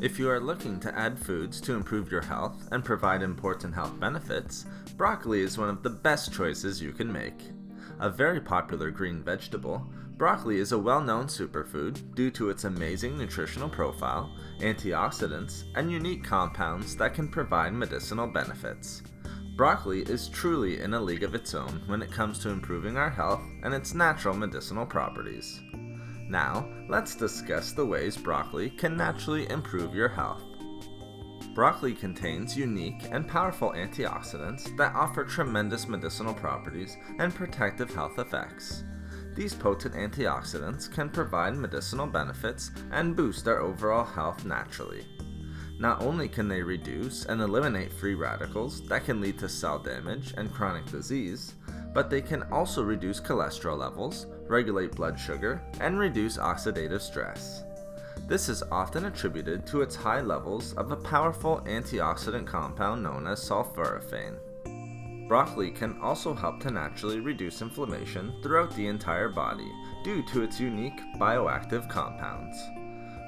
If you are looking to add foods to improve your health and provide important health benefits, broccoli is one of the best choices you can make. A very popular green vegetable, broccoli is a well-known superfood due to its amazing nutritional profile, antioxidants, and unique compounds that can provide medicinal benefits. Broccoli is truly in a league of its own when it comes to improving our health and its natural medicinal properties. Now, let's discuss the ways broccoli can naturally improve your health. Broccoli contains unique and powerful antioxidants that offer tremendous medicinal properties and protective health effects. These potent antioxidants can provide medicinal benefits and boost our overall health naturally. Not only can they reduce and eliminate free radicals that can lead to cell damage and chronic disease, but they can also reduce cholesterol levels, regulate blood sugar, and reduce oxidative stress. This is often attributed to its high levels of a powerful antioxidant compound known as sulforaphane. Broccoli can also help to naturally reduce inflammation throughout the entire body due to its unique bioactive compounds.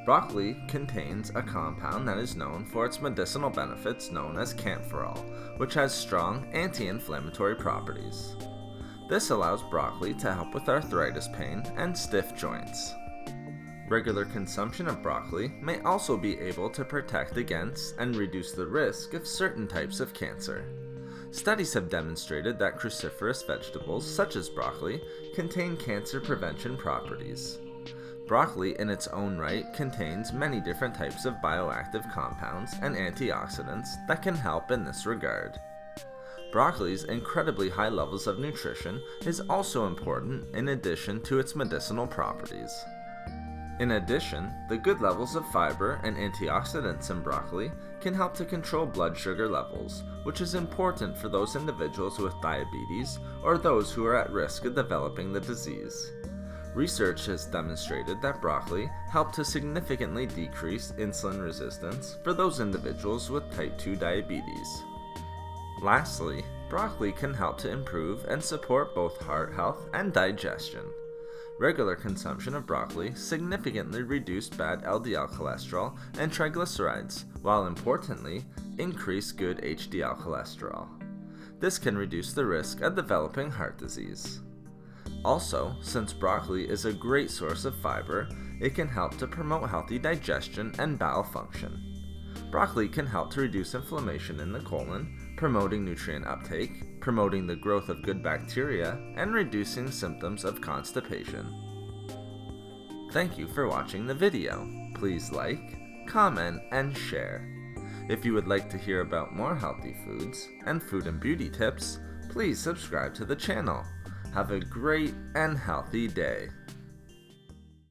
Broccoli contains a compound that is known for its medicinal benefits known as camphorol, which has strong anti-inflammatory properties. This allows broccoli to help with arthritis pain and stiff joints. Regular consumption of broccoli may also be able to protect against and reduce the risk of certain types of cancer. Studies have demonstrated that cruciferous vegetables such as broccoli contain cancer prevention properties. Broccoli in its own right contains many different types of bioactive compounds and antioxidants that can help in this regard. Broccoli's incredibly high levels of nutrition is also important in addition to its medicinal properties. In addition, the good levels of fiber and antioxidants in broccoli can help to control blood sugar levels, which is important for those individuals with diabetes or those who are at risk of developing the disease. Research has demonstrated that broccoli helped to significantly decrease insulin resistance for those individuals with type 2 diabetes. Lastly, broccoli can help to improve and support both heart health and digestion. Regular consumption of broccoli significantly reduced bad LDL cholesterol and triglycerides, while importantly, increased good HDL cholesterol. This can reduce the risk of developing heart disease. Also, since broccoli is a great source of fiber, it can help to promote healthy digestion and bowel function. Broccoli can help to reduce inflammation in the colon, promoting nutrient uptake, promoting the growth of good bacteria, and reducing symptoms of constipation. Thank you for watching the video. Please like, comment, and share. If you would like to hear about more healthy foods and food and beauty tips, please subscribe to the channel. Have a great and healthy day.